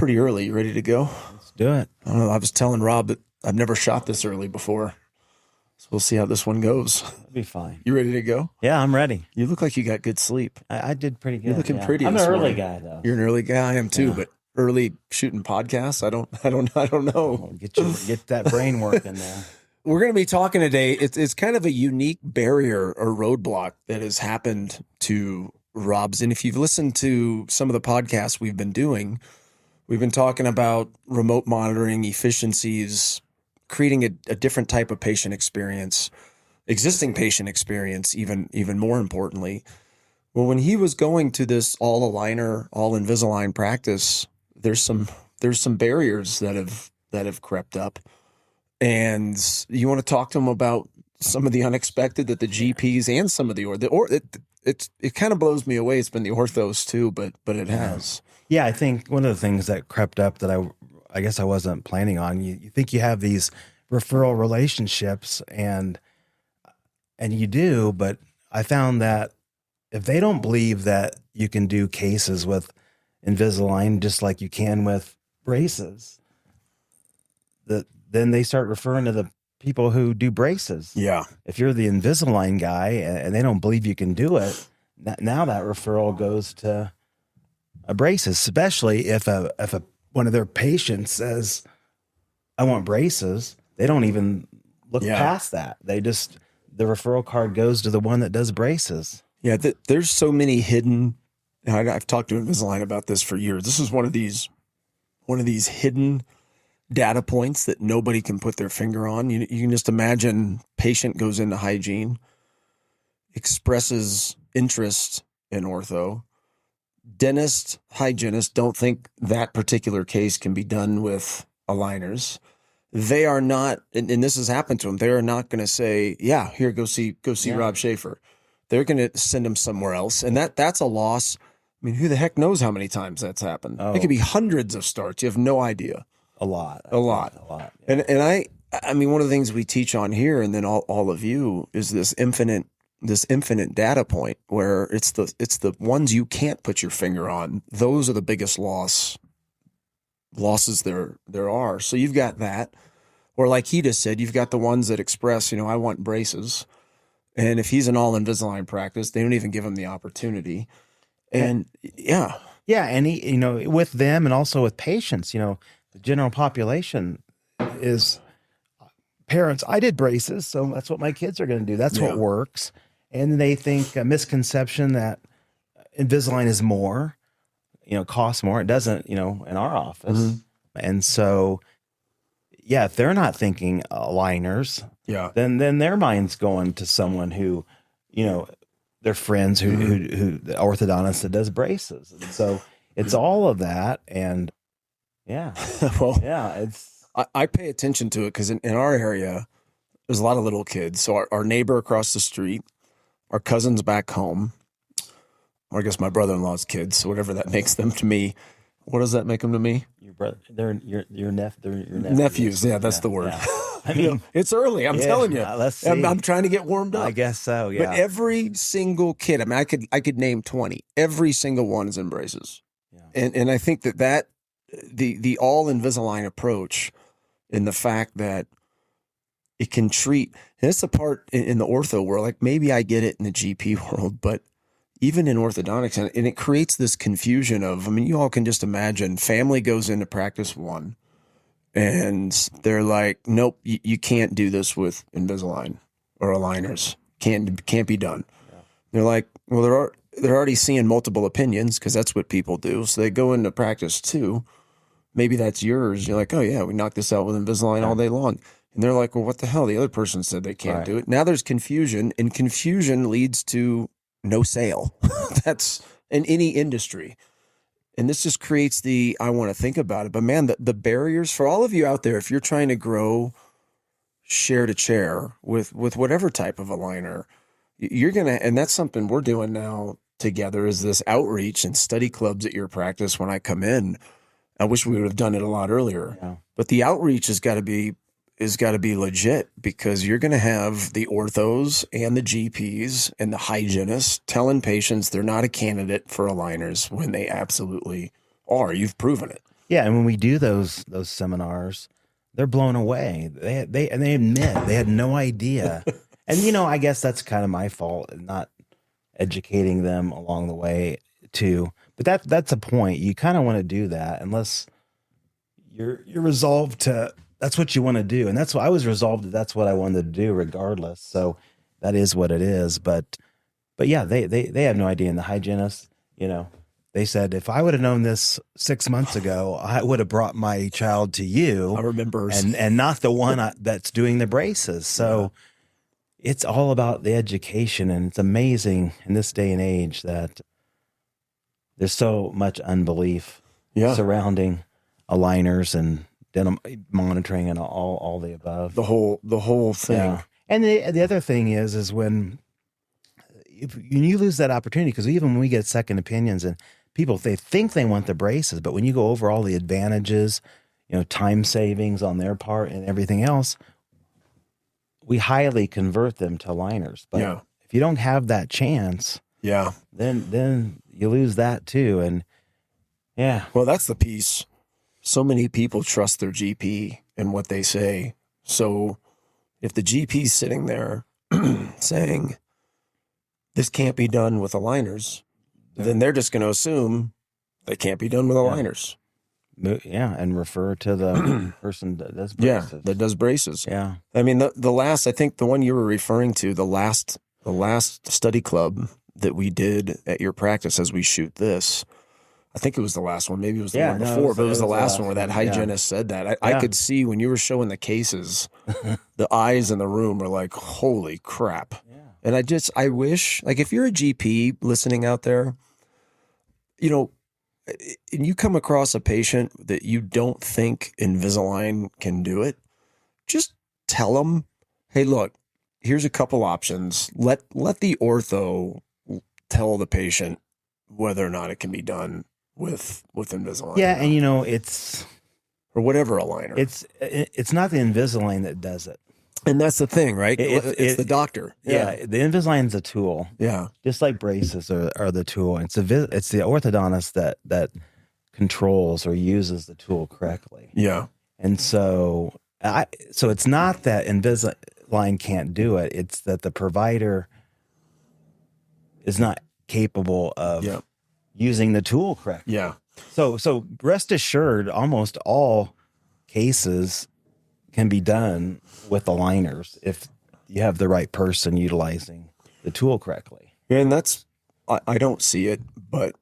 pretty early. You ready to go? Let's do it. I don't know. I was telling Rob that I've never shot this early before. So we'll see how this one goes. It'll be fine. You ready to go? Yeah, I'm ready. You look like you got good sleep. I did pretty good. You're looking pretty. I'm an this early morning. guy, though. You're an early guy. I am too, but early shooting podcasts. I don't know. Well, get that brain working there. We're going to be talking today. It's kind of a unique barrier or roadblock that has happened to Rob's. And if you've listened to some of the podcasts we've been doing, we've been talking about remote monitoring, efficiencies, creating a different type of patient experience, existing patient experience, even more importantly. Well, when he was going to this all aligner, all Invisalign practice, there's some barriers that have crept up. And you want to talk to him about some of the unexpected that the GPs and some of it kind of blows me away. It's been the orthos too, but it has. Yeah, I think one of the things that crept up that I guess I wasn't planning on, you think you have these referral relationships and you do, but I found that if they don't believe that you can do cases with Invisalign just like you can with braces, then they start referring to the people who do braces. Yeah. If you're the Invisalign guy and they don't believe you can do it, now that referral goes to a braces, especially if one of their patients says, I want braces. They don't even look past that. The referral card goes to the one that does braces. Yeah. There's so many hidden, I've talked to Invisalign about this for years. This is one of these hidden data points that nobody can put their finger on. You can just imagine patient goes into hygiene, expresses interest in ortho. Dentist, hygienist don't think that particular case can be done with aligners. They are not, and this has happened to them, they are not going to say, yeah, here, go see Rob Shafer. They're going to send him somewhere else. And that's a loss. I mean, who the heck knows how many times that's happened? It could be hundreds of starts. You have no idea. A lot. Yeah. And I mean, one of the things we teach on here, and then all of you, is this infinite data point where it's the ones you can't put your finger on. Those are the biggest losses there are. So you've got that, or like he just said, you've got the ones that express, I want braces. And if he's an all Invisalign practice, they don't even give him the opportunity. And yeah. And he, with them and also with patients, the general population is parents. I did braces, so that's what my kids are going to do. That's what works. And they think a misconception that Invisalign is more, costs more. It doesn't, in our office. Mm-hmm. And so, if they're not thinking aligners, then their mind's going to someone who, their friends who the orthodontist that does braces. And so it's all of that. And I pay attention to it because in our area, there's a lot of little kids. So our neighbor across the street, our cousins back home, or I guess my brother-in-law's kids, so whatever that makes them to me. What does that make them to me? Your brother, they're your nephews. Nephews. Yeah, that's the word. Yeah. I mean, it's early. I'm telling you. Let's see. I'm trying to get warmed up. I guess so. Yeah. But every single kid, I mean, I could name 20. Every single one is in braces. Yeah. And I think that the all Invisalign approach, in the fact that it can treat, and it's the part in the ortho world, like maybe I get it in the GP world, but even in orthodontics, and it creates this confusion of, I mean, you all can just imagine, family goes into practice one, and they're like, nope, you can't do this with Invisalign or aligners. Can't be done. Yeah. They're like, well, they're already seeing multiple opinions because that's what people do. So they go into practice two. Maybe that's yours. You're like, oh yeah, we knocked this out with Invisalign all day long. And they're like, well, what the hell? The other person said they can't do it. Now there's confusion, and confusion leads to no sale. That's in any industry. And this just creates I want to think about it. But man, the barriers for all of you out there, if you're trying to grow chair to chair with whatever type of aligner, you're going to, and that's something we're doing now together, is this outreach and study clubs at your practice when I come in. I wish we would have done it a lot earlier, but the outreach has got to be legit, because you're going to have the orthos and the GPs and the hygienists telling patients they're not a candidate for aligners when they absolutely are. You've proven it. Yeah, and when we do those seminars, they're blown away. They admit they had no idea. And I guess that's kind of my fault in not educating them along the way too. But that's a point. You kind of want to do that unless you're resolved to that's what you want to do. And that's what I was resolved that that's what I wanted to do regardless. So that is what it is. But yeah, they have no idea. And the hygienist, they said, if I would have known this 6 months ago, I would have brought my child to you. I remember. And not the one that's doing the braces. So it's all about the education. And it's amazing in this day and age that there's so much unbelief surrounding aligners and dental monitoring and all the above. The whole thing. Yeah. And the other thing is when you lose that opportunity, because even when we get second opinions and people, they think they want the braces, but when you go over all the advantages, time savings on their part and everything else, we highly convert them to aligners. But if you don't have that chance, then you lose that too. And well, that's the piece. So many people trust their GP and what they say. So if the GP's sitting there saying this can't be done with aligners, then they're just going to assume they can't be done with aligners. Yeah, and refer to the person that does braces. Yeah, that does braces. Yeah. I mean, the last, I think the one you were referring to, the last study club that we did at your practice as we shoot this, I think it was the last one. Maybe it was the one before, but it was the last one where that hygienist said that. I could see when you were showing the cases, the eyes in the room were like, holy crap. Yeah. And I wish, like, if you're a GP listening out there, and you come across a patient that you don't think Invisalign can do it, just tell them, hey, look, here's a couple options. Let the ortho tell the patient whether or not it can be done with Invisalign. Yeah, and it's or whatever aligner. It's not the Invisalign that does it. And that's the thing, right? It's the doctor. Yeah, the Invisalign's a tool. Yeah, just like braces are the tool. It's the orthodontist that controls or uses the tool correctly. Yeah, and so it's not that Invisalign can't do it. It's that the provider is not capable of using the tool correctly. Yeah. So rest assured, almost all cases can be done with aligners if you have the right person utilizing the tool correctly. And that's, I don't see it, but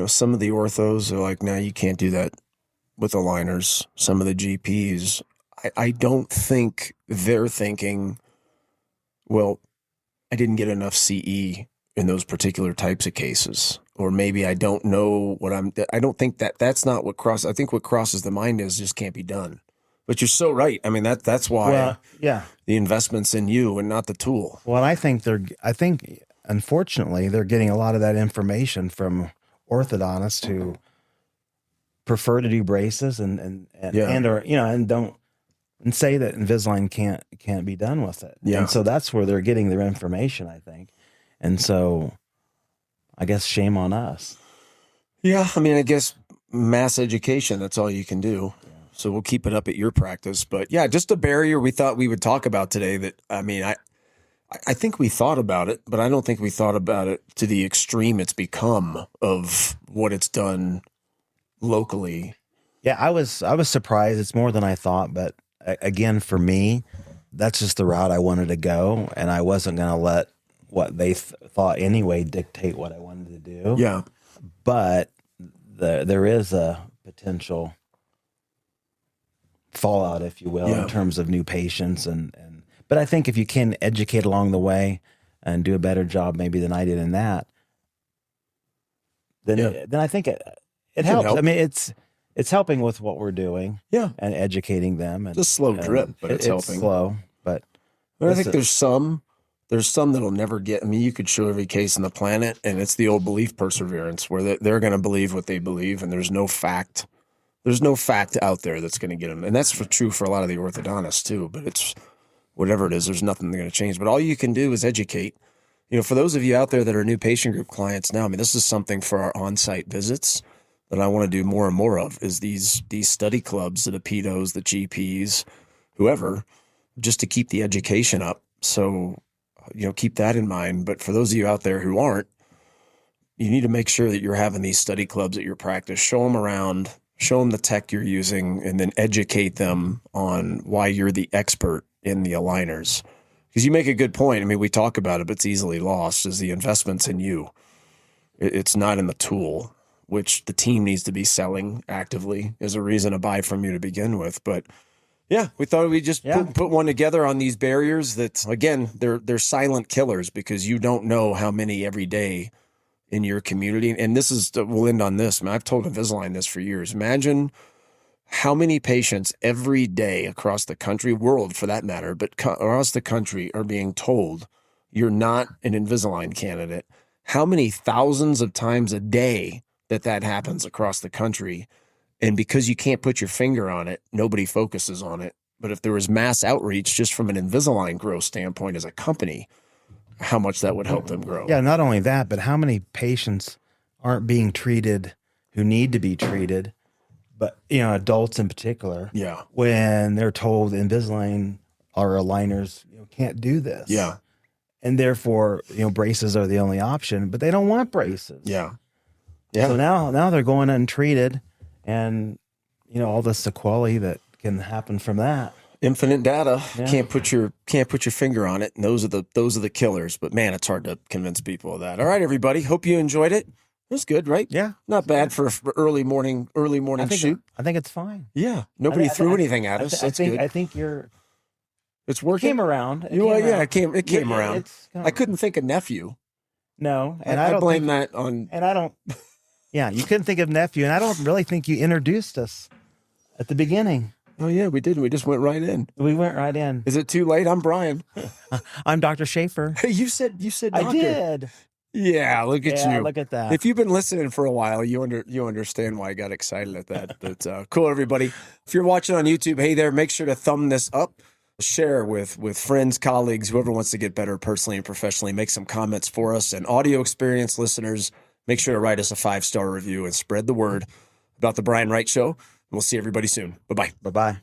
some of the orthos are like, no, you can't do that with aligners. Some of the GPs, I don't think they're thinking, well, I didn't get enough CE in those particular types of cases. Or maybe I don't know I don't think that's not what I think what crosses the mind is just can't be done. But you're so right. I mean, that's why the investment's in you and not the tool. Well, I think unfortunately, they're getting a lot of that information from orthodontists who prefer to do braces and don't say that Invisalign can't be done with it. Yeah. And so that's where they're getting their information, I think. And so I guess shame on us. Yeah, I mean, I guess mass education, that's all you can do. So we'll keep it up at your practice. But yeah, just a barrier we thought we would talk about today that, I mean, I think we thought about it, but I don't think we thought about it to the extreme it's become of what it's done locally. Yeah, I was surprised. It's more than I thought. But again, for me, that's just the route I wanted to go. And I wasn't going to let what they thought anyway dictate what I wanted to do. Yeah. But there is a potential fallout, if you will, in terms of new patients but I think if you can educate along the way and do a better job maybe than I did in that, then I think it helps. I mean, it's helping with what we're doing, and educating them. And it's a slow drip, but it's helping. Slow, but I think there's some that'll never get. I mean, you could show every case on the planet, and it's the old belief perseverance, where they're going to believe what they believe, and there's no fact. There's no fact out there that's going to get them, and that's true for a lot of the orthodontists too. But it's whatever it is, there's nothing going to change. But all you can do is educate. For those of you out there that are new patient group clients now, I mean, this is something for our on-site visits. that I want to do more and more of is these study clubs, the pedos, the GPs, whoever, just to keep the education up. So, keep that in mind. But for those of you out there who aren't, you need to make sure that you're having these study clubs at your practice. Show them around, show them the tech you're using, and then educate them on why you're the expert in the aligners. Because you make a good point. I mean, we talk about it, but it's easily lost, is the investment's in you. It's not in the tool, which the team needs to be selling actively as a reason to buy from you to begin with. But yeah, we thought we'd just put one together on these barriers that, again, they're silent killers because you don't know how many every day in your community. And this is, we'll end on this. I've told Invisalign this for years. Imagine how many patients every day across the country, world for that matter, but across the country are being told you're not an Invisalign candidate. How many thousands of times a day that happens across the country. And because you can't put your finger on it, nobody focuses on it. But if there was mass outreach just from an Invisalign growth standpoint as a company, how much that would help them grow. Yeah, not only that, but how many patients aren't being treated who need to be treated, but adults in particular. Yeah. When they're told Invisalign or aligners can't do this. Yeah. And therefore, braces are the only option, but they don't want braces. Yeah. Yeah. So now they're going untreated, and all the sequelae that can happen from that. Infinite data. Yeah. Can't put your finger on it. And those are the killers. But man, it's hard to convince people of that. All right, everybody. Hope you enjoyed it. It was good, right? Yeah. Not bad for early morning shoot. I think it's fine. Yeah. Nobody threw anything at us. That's good. I think you're. It's working. It came around. It came around. I couldn't think of nephew. No, and I blame that on. And I don't. Yeah, you couldn't think of nephew, and I don't really think you introduced us at the beginning. Oh yeah, we did. We just went right in. We went right in. Is it too late? I'm Brian. I'm Dr. Shafer. Hey, you said doctor. I did. Yeah, look at you. Look at that. If you've been listening for a while, you understand why I got excited at that. But cool, everybody. If you're watching on YouTube, hey there, make sure to thumb this up. Share with friends, colleagues, whoever wants to get better personally and professionally. Make some comments for us. And audio experience listeners, make sure to write us a 5-star review and spread the word about the Brian Wright Show. We'll see everybody soon. Bye-bye. Bye-bye.